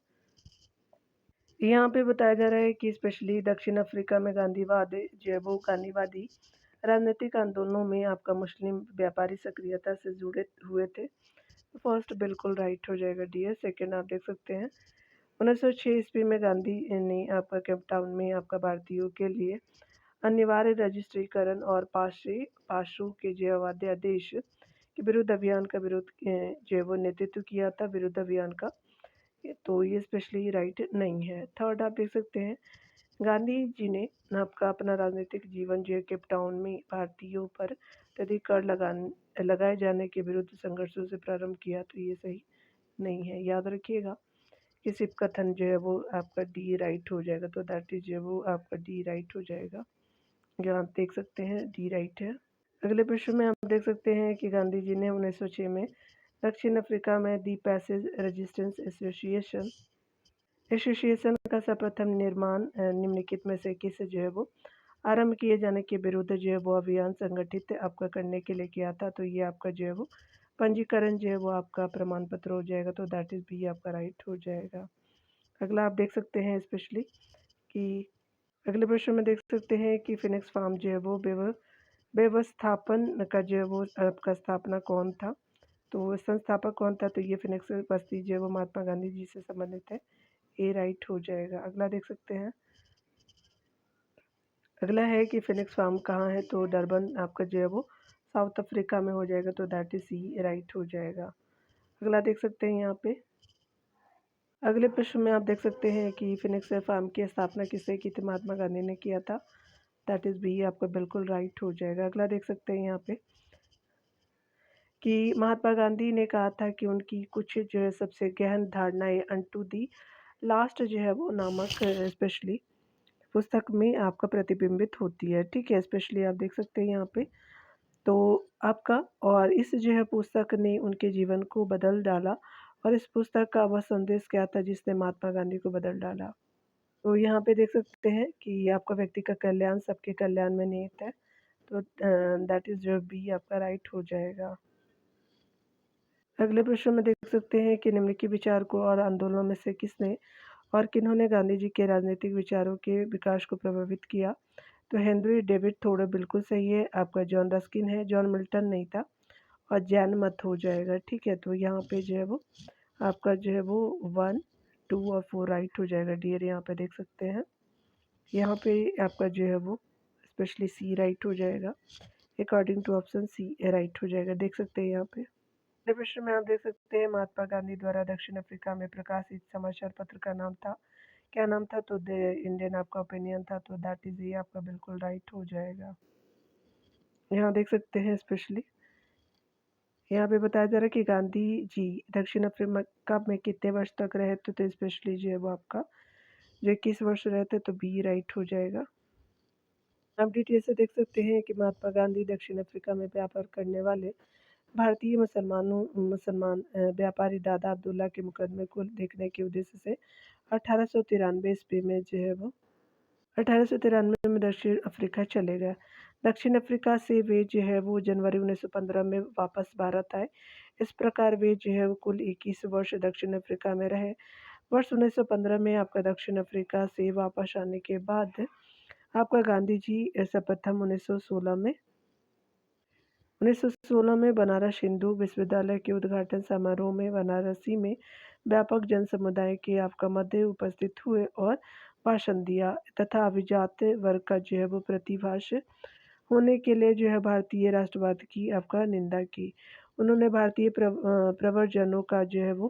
यहाँ पे बताया जा रहा है कि स्पेशली दक्षिण अफ्रीका में गांधीवाद जो है वो गांधीवादी राजनीतिक आंदोलनों में आपका मुस्लिम व्यापारी सक्रियता से जुड़े हुए थे। फर्स्ट बिल्कुल राइट हो जाएगा डियर। सेकंड आप देख सकते हैं 1906 ईस्वी में गांधी ने आपका केप टाउन में आपका भारतीयों के लिए अनिवार्य रजिस्ट्रीकरण और पाशु के जयवाद्य आदेश के विरुद्ध अभियान का विरोध जो वो नेतृत्व किया था विरुद्ध अभियान का, तो ये स्पेशली राइट नहीं है। थर्ड आप देख सकते हैं गांधी जी ने आपका अपना राजनीतिक जीवन जो है केप टाउन में भारतीयों पर अत्यधिक कर लगाए जाने के विरुद्ध संघर्षों से प्रारंभ किया, तो ये सही नहीं है। याद रखिएगा कि सिर्फ कथन जो है वो आपका डी राइट हो जाएगा, तो दैट इज जो है वो आपका डी राइट हो जाएगा। जो आप देख सकते हैं डी राइट है। अगले प्रश्न में आप देख सकते हैं कि गांधी जी ने 1906 में दक्षिण अफ्रीका में दी पैसेज रेजिस्टेंस एसोसिएशन का सर्वप्रथम निर्माण निम्नलिखित में से किस जो है वो आरंभ किए जाने के विरुद्ध जो है वो अभियान संगठित आपका करने के लिए किया था, तो ये आपका जो है वो पंजीकरण जो है वो आपका प्रमाण पत्र हो जाएगा, तो दैट इज बी आपका राइट हो जाएगा। अगला आप देख सकते हैं स्पेशली कि अगले प्रश्न में देख सकते हैं कि फिनिक्स फार्म जो है वो व्यवस्थापन का जो है वो आपका स्थापना कौन था, तो संस्थापक कौन था, तो ये फिनिक्स बस्ती जो है वो महात्मा गांधी जी से संबंधित है, ए राइट हो जाएगा। अगला देख सकते हैं, अगला है कि फिनिक्स फार्म कहाँ है, तो डरबन आपका जो है वो साउथ अफ्रीका में हो जाएगा, तो दैट इज सी राइट हो जाएगा। अगला देख सकते हैं यहाँ पे अगले प्रश्न में आप देख सकते हैं कि फिनिक्स फार्म की स्थापना किसने की थी, महात्मा गांधी ने किया था, दैट इज बी आपका बिल्कुल राइट हो जाएगा। अगला देख सकते हैं यहाँ पे कि महात्मा गांधी ने कहा था कि उनकी कुछ जो है सबसे गहन धारणाएं अनटू दी लास्ट जो है वो नामक स्पेशली पुस्तक में आपका प्रतिबिंबित होती है। ठीक है, स्पेशली आप देख सकते हैं यहाँ पे तो आपका और इस जो है पुस्तक ने उनके जीवन को बदल डाला, और इस पुस्तक का वह संदेश क्या था जिसने महात्मा गांधी को बदल डाला, तो यहाँ पे देख सकते हैं कि आपका व्यक्ति का कल्याण सबके कल्याण में निहित है, तो दैट इज जो बी आपका राइट हो जाएगा। अगले प्रश्न में देख सकते हैं कि निम्नलिखित विचारकों और आंदोलनों में से किसने और किन्होंने गांधी जी के राजनीतिक विचारों के विकास को प्रभावित किया, तो हेनरी डेविड थोड़ा बिल्कुल सही है, आपका जॉन रस्किन है, जॉन मिल्टन नहीं था, और जैन मत हो जाएगा। ठीक है, तो यहाँ पे जो है वो आपका जो है वो 1, 2 और 4 राइट हो जाएगा डियर। यहाँ पे देख सकते हैं यहाँ पे आपका जो है वो स्पेशली सी राइट हो जाएगा, according to option C right हो जाएगा। देख सकते हैं यहाँ पे प्रश्न में आप देख सकते हैं महात्मा गांधी द्वारा दक्षिण अफ्रीका में प्रकाशित समाचार पत्र का नाम था, क्या नाम था, तो द इंडियन आपका ओपिनियन था, तो दैट इज ये आपका बिल्कुल राइट हो जाएगा। यहाँ देख सकते हैं स्पेशली यहाँ पे बताया जा रहा है कि गांधी जी दक्षिण अफ्रीका में कितने वर्ष तक रहे थे, तो स्पेशली जो है वो आपका जो 21 वर्ष रहते, तो बी राइट हो जाएगा। आप डिटेल से देख सकते हैं कि महात्मा गांधी दक्षिण अफ्रीका में व्यापार करने वाले भारतीय मुसलमान व्यापारी दादा अब्दुल्ला के मुकदमे को देखने के उद्देश्य से 1893 ईस्वी में जो है वो 1893 में दक्षिण अफ्रीका चले गए। दक्षिण अफ्रीका से वे जो है वो जनवरी 1915 में वापस भारत आए। इस प्रकार वे जो है वो कुल 21 वर्ष दक्षिण अफ्रीका में रहे। वर्ष 1915 में आपका दक्षिण अफ्रीका से वापस आने के बाद आपका गांधी जी सर्वप्रथम 1916 में बनारस हिंदू विश्वविद्यालय के उद्घाटन समारोह में वाराणसी में व्यापक जन समुदाय के आपका मध्य उपस्थित हुए और भाषण दिया तथा अभिजात वर्ग का जो है वो प्रतिभाष होने के लिए जो है भारतीय राष्ट्रवाद की आपका निंदा की। उन्होंने भारतीय प्रव्रजनों का जो है वो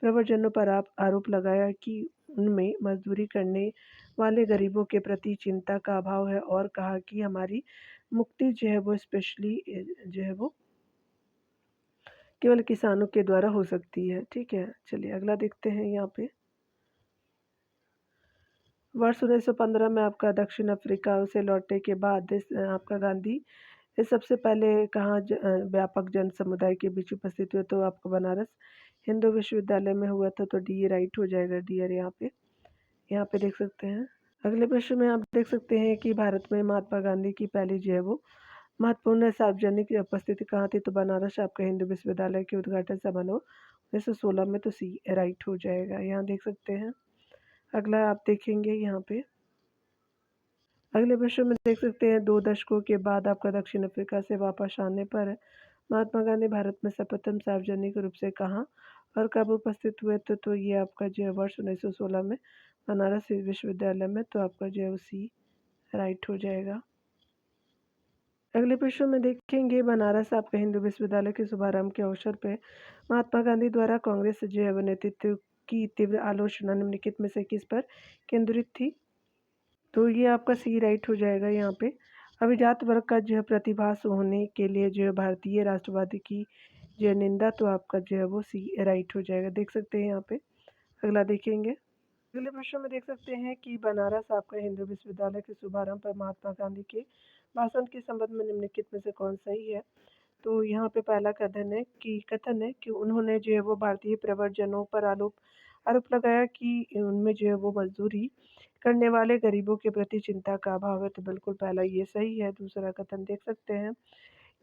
प्रव्रजनों पर आरोप लगाया कि उनमें मजदूरी करने वाले गरीबों के प्रति चिंता का अभाव है, और कहा कि हमारी मुक्ति जो है वो स्पेशली जो है वो केवल किसानों के द्वारा हो सकती है। ठीक है, चलिए अगला देखते हैं यहाँ पे। वर्ष 1915 में आपका दक्षिण अफ्रीका से लौटने के बाद आपका गांधी ये सबसे पहले कहाँ व्यापक जन समुदाय के बीच उपस्थित हुए, तो आपका बनारस हिंदू विश्वविद्यालय में हुआ था। तो डी राइट हो जाएगा, डी यहाँ पे देख सकते हैं। अगले प्रश्न में आप देख सकते हैं कि भारत में महात्मा गांधी की पहली जो है वो महत्वपूर्ण सार्वजनिक उपस्थिति कहाँ थी, तो बनारस आपका हिंदू विश्वविद्यालय के उद्घाटन समारोह 1916 में, तो सी राइट हो जाएगा, यहाँ देख सकते हैं। अगला आप देखेंगे यहाँ पे। अगले प्रश्न में देख सकते हैं 2 दशकों के बाद आपका दक्षिण अफ्रीका से वापस आने पर महात्मा गांधी भारत में सर्वप्रथम सार्वजनिक रूप से कहाँ और कब उपस्थित हुए, तो ये आपका जो है वर्ष 1916 में बनारस विश्वविद्यालय में, तो आपका जो है सी राइट हो जाएगा। अगले प्रश्न में देखेंगे बनारस आपका हिंदू विश्वविद्यालय के शुभारंभ के अवसर पर महात्मा गांधी द्वारा कांग्रेस जो है नेतृत्व की तीव्र आलोचना निम्नलिखित में से किस पर केंद्रित थी, तो ये आपका सी राइट हो जाएगा यहाँ पे। अभिजात वर्ग का जो है प्रतिभास होने के लिए जो है भारतीय राष्ट्रवादी की जो है निंदा, तो आपका जो है वो सी राइट हो जाएगा, देख सकते हैं यहाँ पे। अगला देखेंगे। अगले प्रश्न में देख सकते हैं कि बनारस आपका हिंदू विश्वविद्यालय के शुभारंभ पर महात्मा गांधी के भाषण के संबंध में निम्नलिखित में से कौन सही है, तो यहाँ पे पहला कथन है कि उन्होंने जो है वो भारतीय प्रव्रजनों पर आरोप लगाया कि उनमें जो है वो मजदूरी करने वाले गरीबों के प्रति चिंता का अभाव है, तो बिल्कुल पहला ये सही है। दूसरा कथन देख सकते हैं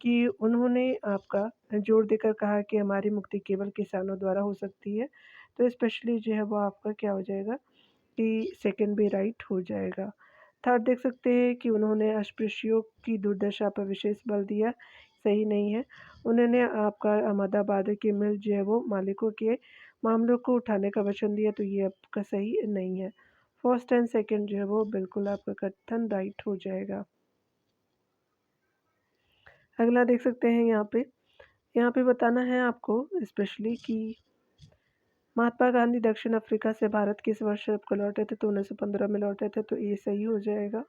कि उन्होंने आपका जोर देकर कहा कि हमारी मुक्ति केवल किसानों द्वारा हो सकती है, तो स्पेशली जो है वो आपका क्या हो जाएगा कि सेकंड भी राइट हो जाएगा। थर्ड देख सकते हैं कि उन्होंने अस्पृश्यों की दुर्दशा पर विशेष बल दिया, सही नहीं है। उन्होंने आपका अहमदाबाद के मिल जो है वो मालिकों के मामलों को उठाने का वचन दिया, तो ये आपका सही नहीं है। फर्स्ट एंड सेकंड जो है वो बिल्कुल आपका कथन राइट हो जाएगा। अगला देख सकते हैं यहाँ पे बताना है आपको स्पेशली कि महात्मा गांधी दक्षिण अफ्रीका से भारत किस वर्ष आपको लौटे थे, तो 1915 में लौटे थे, तो ये सही हो जाएगा।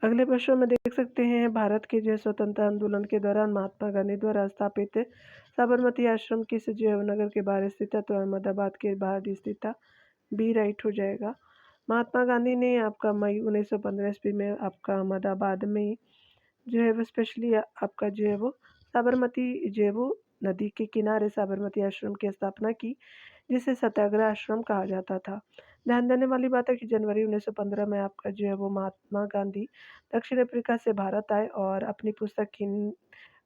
अगले प्रश्न में देख सकते हैं भारत के जो स्वतंत्रता आंदोलन के दौरान महात्मा गांधी द्वारा स्थापित साबरमती आश्रम किस जो नगर के बाहर स्थित था, तो अहमदाबाद के बाहर स्थित था, बी राइट हो जाएगा। महात्मा गांधी ने आपका मई 1915 ईस्वी में आपका अहमदाबाद में जो है वो स्पेशली आपका जो है वो साबरमती जो है वो नदी के किनारे साबरमती आश्रम की स्थापना की, जिसे सत्याग्रह आश्रम कहा जाता था। ध्यान देने वाली बात है कि जनवरी 1915 में आपका जो है वो महात्मा गांधी दक्षिण अफ्रीका से भारत आए और अपनी पुस्तक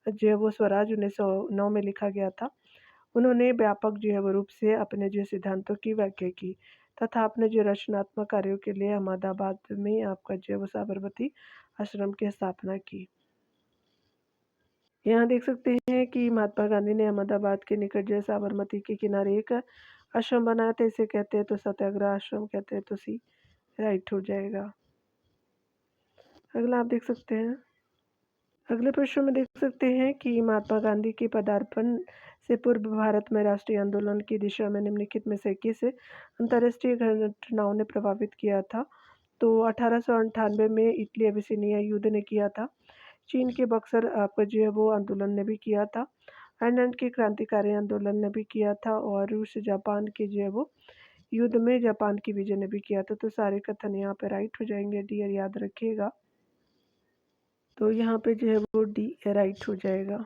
जो है वो स्वराज 1909 में लिखा गया था। उन्होंने व्यापक जो है वो रूप से अपने जो सिद्धांतों की व्याख्या की तथा अपने जो रचनात्मक कार्यों के लिए अहमदाबाद में आपका जो है वो साबरमती आश्रम की स्थापना की। यहाँ देख सकते हैं कि महात्मा गांधी ने अहमदाबाद के निकट जो साबरमती के किनारे एक आश्रम बनाया था, इसे कहते हैं तो सत्याग्रह आश्रम कहते हैं, तो सी राइट हो जाएगा। अगला आप देख सकते हैं। अगले प्रश्न में देख सकते हैं कि महात्मा गांधी के पदार्पण से पूर्व भारत में राष्ट्रीय आंदोलन की दिशा में निम्नलिखित में से किस अंतर्राष्ट्रीय घटनाओं ने प्रभावित किया था, तो 1898 में इटली अबिसिनिया युद्ध ने किया था। चीन के बक्सर आपका जो है वो आंदोलन ने भी किया था। आयरलैंड के क्रांतिकारी आंदोलन ने भी किया था, और रूस जापान के जो है वो युद्ध में जापान की विजय ने भी किया था, तो सारे कथन यहाँ पे राइट हो जाएंगे, डी याद रखिएगा। तो यहाँ पे जो है वो डी राइट हो जाएगा।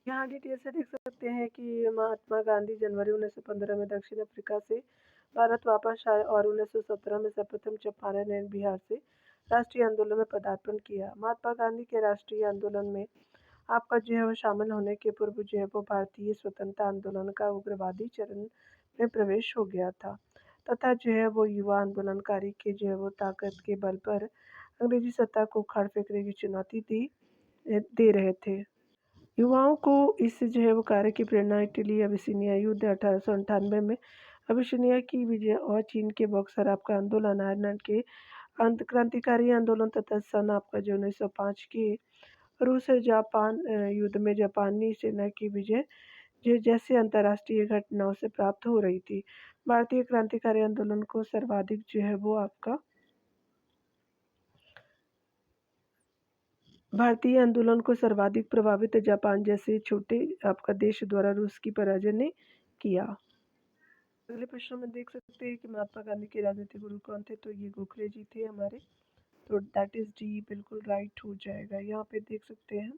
यहाँ डिटेल से देख सकते हैं कि महात्मा गांधी जनवरी 1915 में दक्षिण अफ्रीका से भारत वापस आए और 1917 में सर्वप्रथम चंपारण एवं बिहार से राष्ट्रीय आंदोलन में पदार्पण किया। महात्मा गांधी के राष्ट्रीय आंदोलन में आपका जो है वो शामिल होने के पूर्व जो है वो भारतीय स्वतंत्रता आंदोलन का उग्रवादी चरण में प्रवेश हो गया था तथा जो है वो युवा आंदोलनकारी के जो है वो ताकत के बल पर अंग्रेजी सत्ता को उखाड़ फेंकने की चुनौती दे रहे थे। युवाओं को इस जो है वो कार्य की प्रेरणा इटली अबिसिनिया युद्ध 1898 में अबिसिनिया की विजय और चीन के बक्सर आपका आंदोलन आयरलैंड के क्रांतिकारी आंदोलन तथा सन आपका जो 1905 के रूस जापान युद्ध में जापानी सेना की विजय जैसे अंतर्राष्ट्रीय घटनाओं से प्राप्त हो रही थी। भारतीय क्रांतिकारी आंदोलन को सर्वाधिक जो है वो आपका भारतीय आंदोलन को सर्वाधिक प्रभावित जापान जैसे छोटे आपका देश द्वारा रूस की पराजय ने किया। अगले प्रश्न में देख सकते हैं कि महात्मा गांधी के राजनीतिक गुरु कौन थे, तो ये गोखले जी थे हमारे, तो दैट इज डी बिल्कुल राइट हो जाएगा। यहाँ पे देख सकते हैं,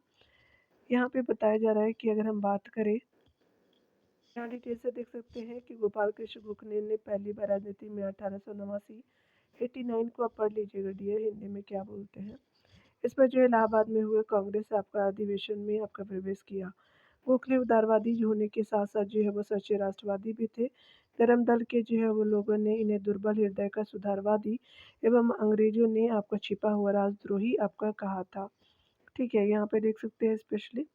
यहाँ पे बताया जा रहा है कि अगर हम बात करें, यहाँ डिटेल से देख सकते हैं कि गोपाल कृष्ण गोखले ने पहली बार राजनीति में 1889 को आप पढ़ लीजिएगा डियर, हिंदी में क्या बोलते हैं। इसमें जो इलाहाबाद में हुए कांग्रेस आपका अधिवेशन में आपका प्रवेश किया। गोखले उदारवादी होने के साथ साथ जो है वो सच्चे राष्ट्रवादी भी थे। धर्म दल के जो है वो लोगों ने इन्हें दुर्बल हृदय का सुधारवादी एवं अंग्रेजों ने आपका छिपा हुआ राजद्रोही आपका कहा था। ठीक है, यहाँ पे देख सकते हैं स्पेशली।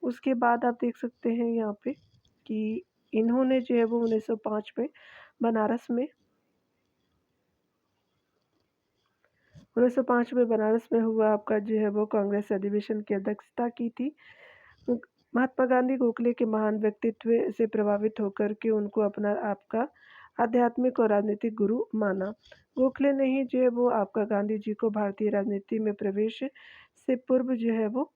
उसके बाद आप देख सकते हैं यहाँ पे कि इन्होंने जो है वो 1905 में बनारस में 1905 में बनारस में हुआ आपका जो है वो कांग्रेस अधिवेशन की अध्यक्षता की थी। महात्मा गांधी गोखले के महान व्यक्तित्व से प्रभावित होकर के उनको अपना आपका आध्यात्मिक और राजनीतिक गुरु माना। गोखले ने ही जो है वो आपका गांधी जी को भारतीय राजनीति में प्रवेश से पूर्व जो है वो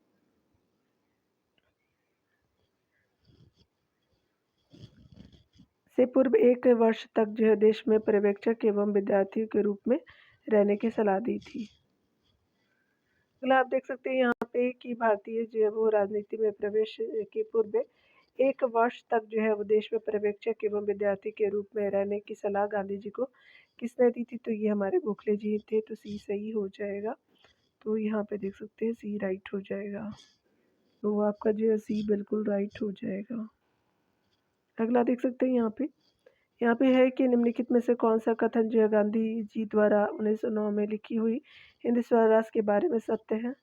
एक वर्ष तक जो है देश में पर्यवेक्षक एवं विद्यार्थी के रूप में रहने की सलाह दी थी। अगला आप देख सकते हैं यहाँ पे कि भारतीय जो है वो राजनीति में प्रवेश के पूर्व 1 वर्ष तक जो है वो देश में पर्यवेक्षक एवं विद्यार्थी के रूप में रहने की सलाह गांधी जी को किसने दी थी, तो ये हमारे गोखले जी थे, तो सी सही हो जाएगा। तो यहाँ पे देख सकते हैं सी राइट हो जाएगा, तो आपका जो है सी बिल्कुल राइट हो जाएगा। अगला देख सकते हैं यहाँ पे है कि निम्नलिखित में से कौन सा कथन जो है गांधी जी द्वारा 1909 में लिखी हुई हिंद स्वराज के बारे में सत्य है।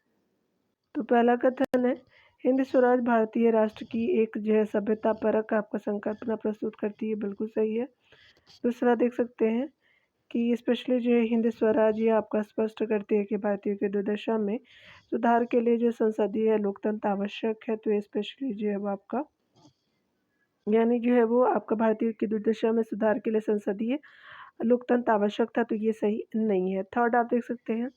तो पहला कथन है, हिंद स्वराज भारतीय राष्ट्र की एक जो है सभ्यता परक आपका संकल्पना प्रस्तुत करती है, बिल्कुल सही है। दूसरा देख सकते हैं कि स्पेशली जो है हिंद स्वराज ये आपका स्पष्ट करती है कि भारतीयों की दुर्दशा में सुधार के लिए जो संसदीय लोकतंत्र आवश्यक है, तो स्पेशली जो है वो आपका यानी जो है वो आपका भारतीय की दुर्दशा में सुधार के लिए संसदीय लोकतंत्र आवश्यक था, तो ये सही नहीं है। थर्ड आप देख सकते हैं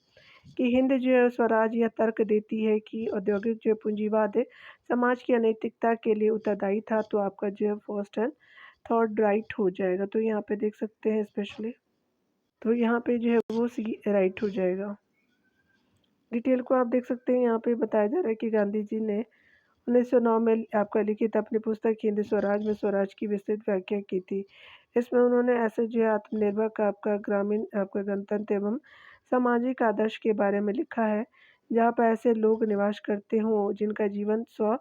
कि हिंद जो है स्वराज यह तर्क देती है कि औद्योगिक जो पूंजीवाद है समाज की अनैतिकता के लिए उत्तरदायी था, तो आपका जो है फर्स्ट एंड थर्ड राइट हो जाएगा। तो यहाँ पे देख सकते हैं स्पेशली, तो यहाँ पे जो है वो सी राइट हो जाएगा। डिटेल को आप देख सकते हैं, यहाँ पे बताया जा रहा है कि गांधी जी ने 1909 में आपका लिखित अपनी पुस्तक हिंद स्वराज में स्वराज की विस्तृत व्याख्या की थी। इसमें उन्होंने ऐसे जो आत्मनिर्भर का आपका ग्रामीण आपका गणतंत्र एवं सामाजिक आदर्श के बारे में लिखा है, जहाँ पर ऐसे लोग निवास करते हों जिनका जीवन स्व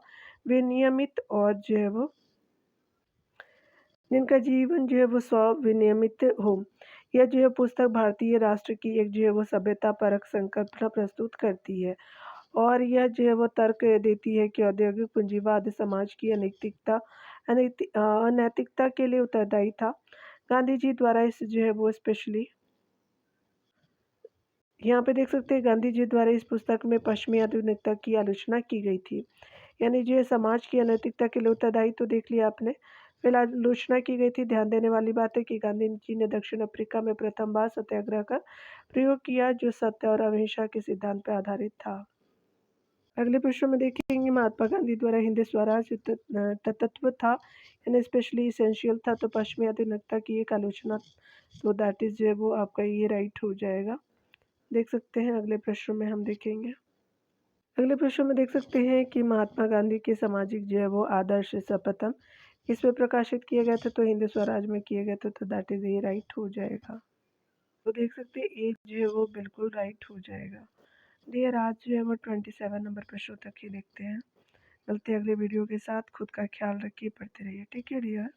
विनियमित और जो है वो जिनका जीवन जो है वो स्व विनियमित हो। यह जो है पुस्तक भारतीय राष्ट्र की एक जो है वो सभ्यता परक संकल्पना प्रस्तुत करती है, और यह जो है वो तर्क देती है कि औद्योगिक पूंजीवाद समाज की अनैतिकता के लिए उत्तरदायी था। गांधी जी द्वारा इस जो है वो स्पेशली यहाँ पे देख सकते हैं गांधी जी द्वारा इस पुस्तक में पश्चिमी आधुनिकता की आलोचना की गई थी, यानी जो समाज की अनैतिकता के लिए उत्तरदायी तो देख लिया आपने, फिर आलोचना की गई थी। ध्यान देने वाली बात है कि गांधी जी ने दक्षिण अफ्रीका में प्रथम बार सत्याग्रह का प्रयोग किया, जो सत्य और अहिंसा के सिद्धांत पर आधारित था। अगले प्रश्न में देखेंगे महात्मा गांधी द्वारा हिंद स्वराज तत्व था यानी स्पेशली इसेंशियल था, तो पश्चिमी आधुनिकता की एक आलोचना, तो दैट इज जो है वो आपका ये राइट हो जाएगा। देख सकते हैं अगले प्रश्न में हम देखेंगे, अगले प्रश्न में देख सकते हैं कि महात्मा गांधी के सामाजिक जो है वो आदर्श सर्वप्रथम इसमें प्रकाशित किए गए थे, तो हिंद स्वराज में किए गए थे, तो दैट इज ये राइट हो जाएगा। तो देख सकते हैं एक जो है वो बिल्कुल राइट हो जाएगा। डियर आज जो है वो 27 नंबर प्रश्नों तक ही देखते हैं। मिलते हैं अगले वीडियो के साथ। खुद का ख्याल रखिए, पढ़ते रहिए। Take care dear.